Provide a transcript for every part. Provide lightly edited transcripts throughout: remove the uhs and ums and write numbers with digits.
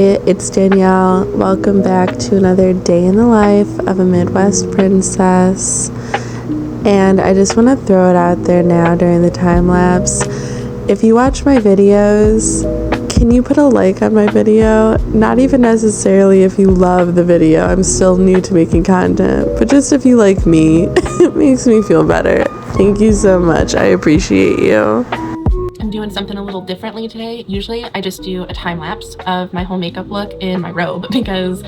it's Danielle. Welcome back to another day in the life of a Midwest princess. And I just want to throw it out there now during the time lapse. If you watch my videos, can you put a like on my video? Not even necessarily if you love the video. I'm still new to making content, but just if you like me, it makes me feel better. Thank you so much. I appreciate you. I'm doing something a little differently today. Usually I just do a time lapse of my whole makeup look in my robe because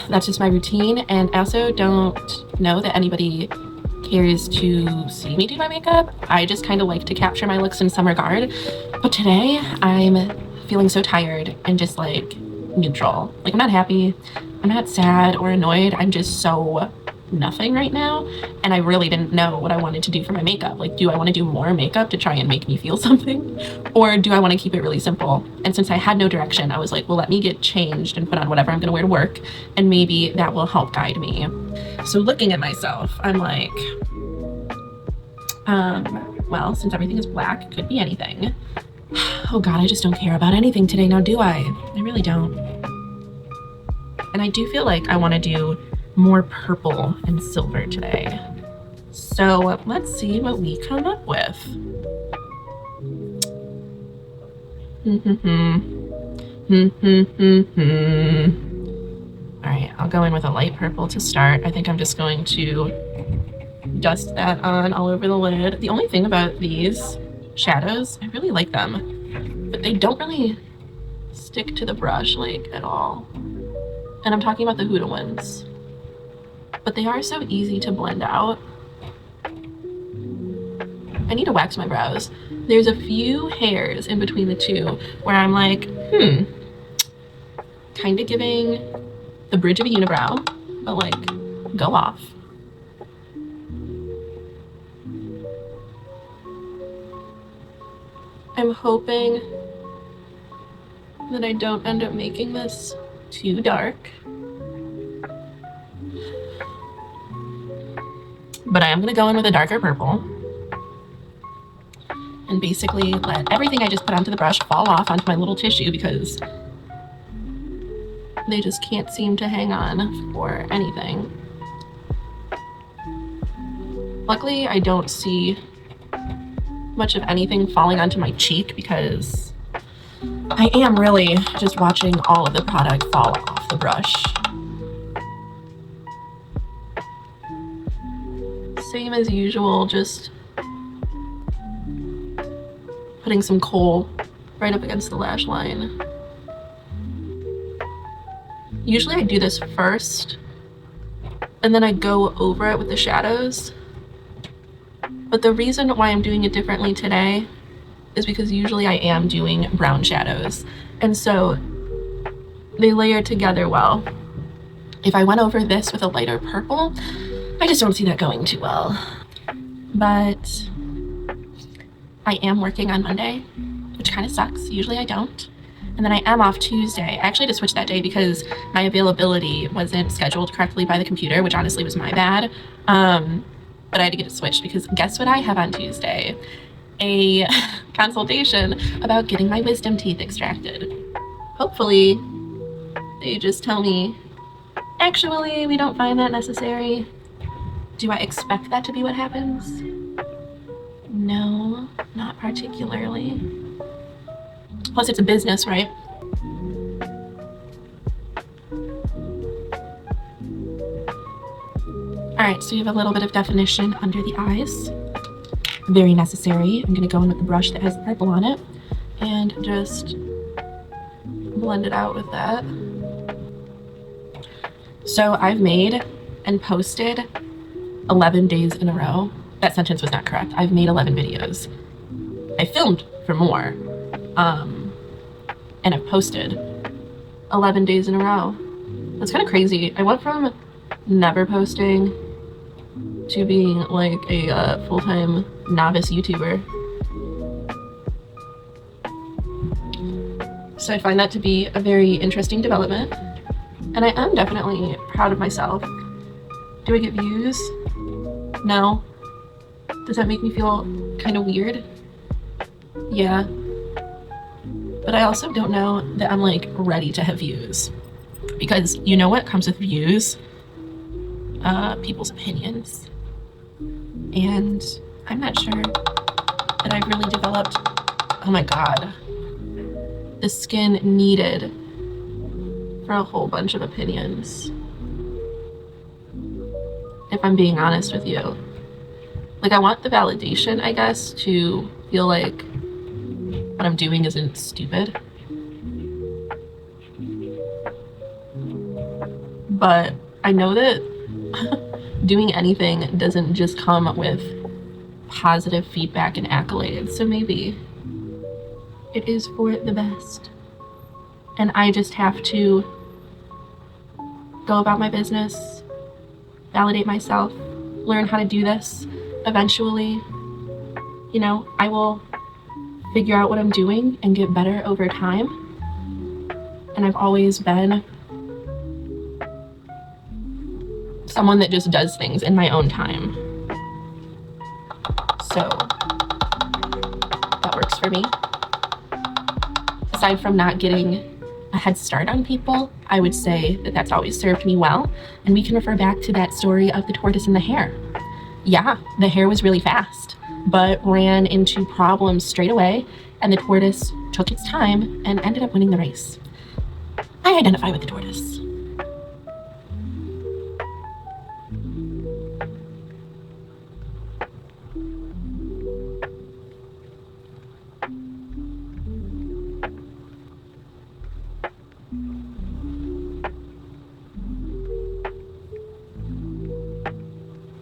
that's just my routine, and I also don't know that anybody cares to see me do my makeup. I just kind of like to capture my looks in some regard, but today I'm feeling so tired and just like neutral. Like I'm not happy, I'm not sad or annoyed, I'm just so nothing right now, and I really didn't know what I wanted to do for my makeup. Like, do I want to do more makeup to try and make me feel something, or do I want to keep it really simple? And since I had no direction, I was like, well, let me get changed and put on whatever I'm gonna wear to work, and maybe that will help guide me. So looking at myself, I'm like, well, since everything is black, it could be anything. Oh god, I just don't care about anything today now, do I? I really don't. And I do feel like I want to do more purple and silver today. So let's see what we come up with. All right, I'll go in with a light purple to start. I think I'm just going to dust that on all over the lid. The only thing about these shadows, I really like them, but they don't really stick to the brush like at all. And I'm talking about the Huda ones. But they are so easy to blend out. I need to wax my brows. There's a few hairs in between the two where I'm like, kind of giving the bridge of a unibrow, but like, go off. I'm hoping that I don't end up making this too dark. But I am going to go in with a darker purple and basically let everything I just put onto the brush fall off onto my little tissue because they just can't seem to hang on for anything. Luckily, I don't see much of anything falling onto my cheek because I am really just watching all of the product fall off the brush. Same as usual, just putting some kohl right up against the lash line. Usually I do this first, and then I go over it with the shadows. But the reason why I'm doing it differently today is because usually I am doing brown shadows, and so they layer together well. If I went over this with a lighter purple, I just don't see that going too well. But I am working on Monday, which kind of sucks. Usually I don't. And then I am off Tuesday. I actually had to switch that day because my availability wasn't scheduled correctly by the computer, which honestly was my bad. But I had to get it switched because guess what I have on Tuesday? A consultation about getting my wisdom teeth extracted. Hopefully they just tell me, actually, we don't find that necessary. Do I expect that to be what happens? No, not particularly. Plus, it's a business, right? All right, so you have a little bit of definition under the eyes. Very necessary. I'm gonna go in with the brush that has purple on it and just blend it out with that. So I've made and posted 11 days in a row. That sentence was not correct. I've made 11 videos. I filmed for more, and I've posted 11 days in a row. That's kind of crazy. I went from never posting to being like a full-time novice YouTuber. So I find that to be a very interesting development, and I am definitely proud of myself. Do I get views? No. Does that make me feel kind of weird? Yeah. But I also don't know that I'm like ready to have views, because you know what comes with views? People's opinions. And I'm not sure that I've really developed, oh my God, the skin needed for a whole bunch of opinions. If I'm being honest with you. Like, I want the validation, I guess, to feel like what I'm doing isn't stupid. But I know that doing anything doesn't just come with positive feedback and accolades. So maybe it is for the best. And I just have to go about my business, validate myself, learn how to do this. Eventually, you know, I will figure out what I'm doing and get better over time. And I've always been someone that just does things in my own time. So that works for me. Aside from not getting a head start on people, I would say that that's always served me well. And we can refer back to that story of the tortoise and the hare. Yeah, the hare was really fast, but ran into problems straight away, and the tortoise took its time and ended up winning the race. I identify with the tortoise.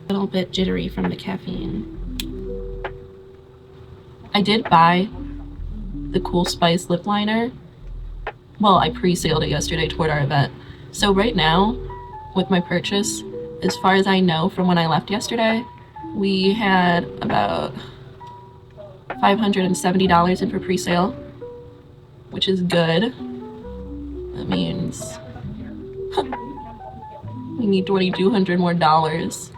A little bit jittery from the caffeine. I did buy the Cool Spice lip liner. Well, I pre-saled it yesterday toward our event. So right now, with my purchase, as far as I know from when I left yesterday, we had about $570 in for pre-sale, which is good. That means we need $2,200 more dollars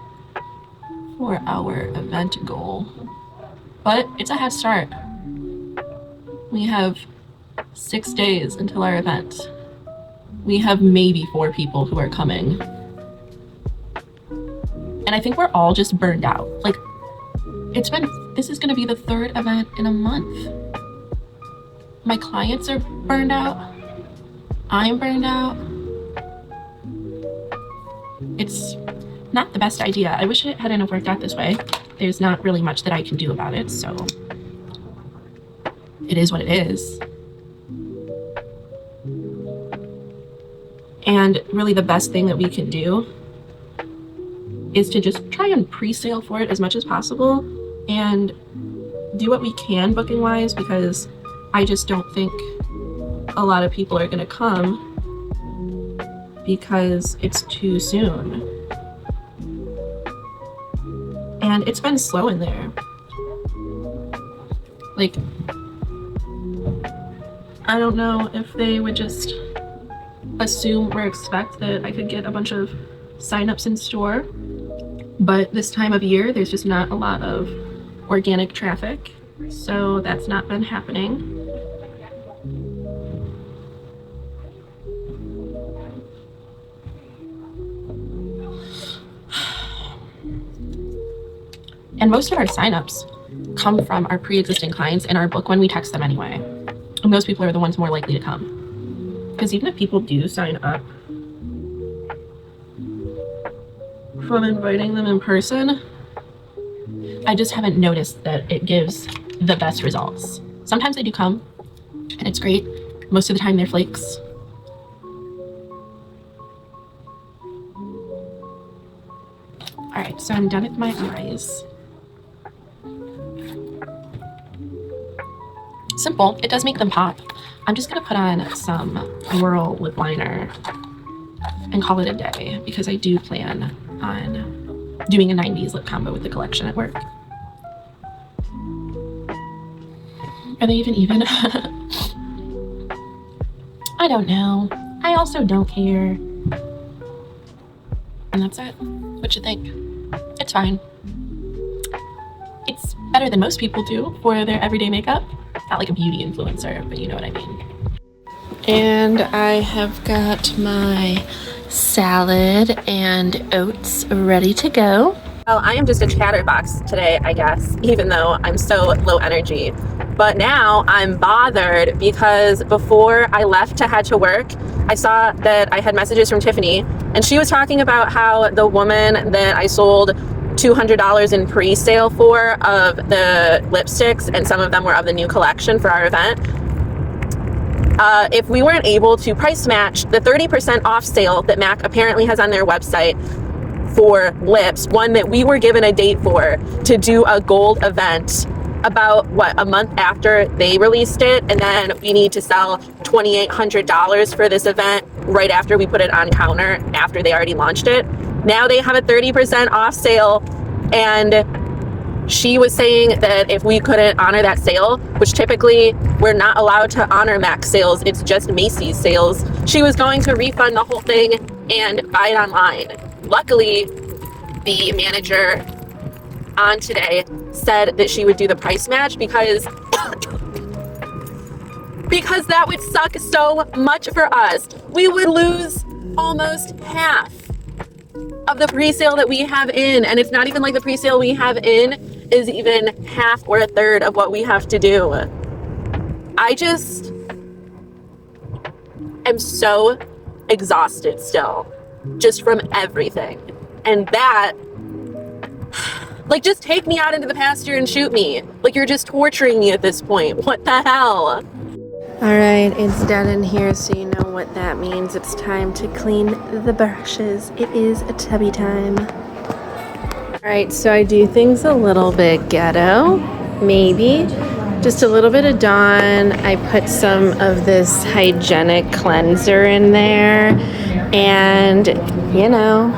for our event goal. But it's a head start. We have 6 days until our event. We have maybe 4 people who are coming. And I think we're all just burned out. Like, this is gonna be the 3rd event in a month. My clients are burned out. I'm burned out. It's not the best idea. I wish it hadn't have worked out this way. There's not really much that I can do about it, so it is what it is. And really the best thing that we can do is to just try and pre-sale for it as much as possible and do what we can booking wise, because I just don't think a lot of people are gonna come because it's too soon. And it's been slow in there. Like, I don't know if they would just assume or expect that I could get a bunch of signups in store, but this time of year there's just not a lot of organic traffic, so that's not been happening. And most of our signups come from our pre-existing clients in our book when we text them anyway. And those people are the ones more likely to come. Because even if people do sign up from inviting them in person, I just haven't noticed that it gives the best results. Sometimes they do come, and it's great. Most of the time they're flakes. All right, so I'm done with my eyes. Simple, it does make them pop. I'm just gonna put on some Whirl lip liner and call it a day, because I do plan on doing a 90s lip combo with the collection at work. Are they even? I don't know. I also don't care. And that's it. What you think? It's fine. It's better than most people do for their everyday makeup. Not like a beauty influencer, but you know what I mean. And I have got my salad and oats ready to go. Well, I am just a chatterbox today, I guess, even though I'm so low energy. But now I'm bothered because before I left to head to work, I saw that I had messages from Tiffany, and she was talking about how the woman that I sold $200 in pre-sale for of the lipsticks, and some of them were of the new collection for our event, if we weren't able to price match the 30% off sale that MAC apparently has on their website for lips, one that we were given a date for to do a gold event about a month after they released it, and then we need to sell $2,800 for this event right after we put it on counter after they already launched it. Now they have a 30% off sale, and she was saying that if we couldn't honor that sale, which typically we're not allowed to honor MAC sales, it's just Macy's sales, she was going to refund the whole thing and buy it online. Luckily, the manager on today said that she would do the price match because that would suck so much for us. We would lose almost half of the pre-sale that we have in, and it's not even like the pre-sale we have in is even half or a third of what we have to do. I just am so exhausted still, just from everything. And that, like, just take me out into the pasture and shoot me. Like, you're just torturing me at this point. What the hell? Alright, it's done in here, so you know what that means. It's time to clean the brushes. It is a tubby time. Alright, so I do things a little bit ghetto, maybe. Just a little bit of Dawn. I put some of this hygienic cleanser in there, and you know,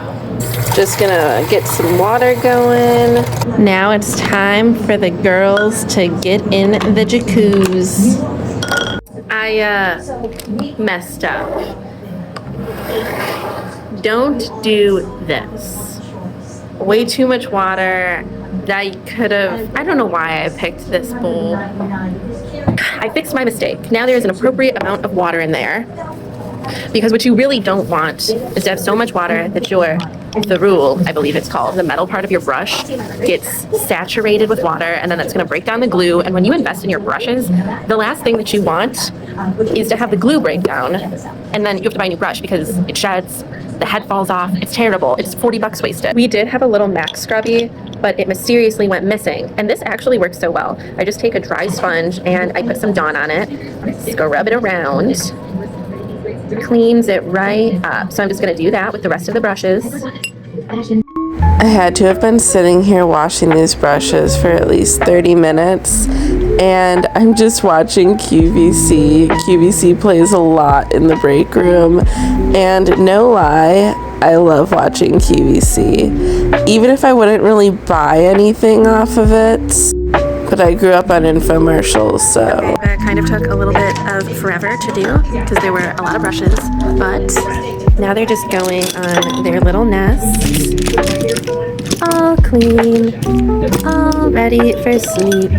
just gonna get some water going. Now it's time for the girls to get in the jacuzzi. I messed up. Don't do this. Way too much water. I could have, I don't know why I picked this bowl. I fixed my mistake. Now there's an appropriate amount of water in there. Because what you really don't want is to have so much water that the rule, I believe it's called, the metal part of your brush gets saturated with water, and then that's going to break down the glue. And when you invest in your brushes, the last thing that you want is to have the glue break down, and then you have to buy a new brush because it sheds, the head falls off. It's terrible. It's $40 wasted. We did have a little MAC scrubby, but it mysteriously went missing. And this actually works so well. I just take a dry sponge and I put some Dawn on it, scrub it around, cleans it right up. So I'm just going to do that with the rest of the brushes. I had to have been sitting here washing these brushes for at least 30 minutes, and I'm just watching QVC. QVC plays a lot in the break room, and no lie, I love watching QVC. Even if I wouldn't really buy anything off of it, but I grew up on infomercials, so. That kind of took a little bit of forever to do because there were a lot of brushes, but now they're just going on their little nests, all clean, all ready for sleep.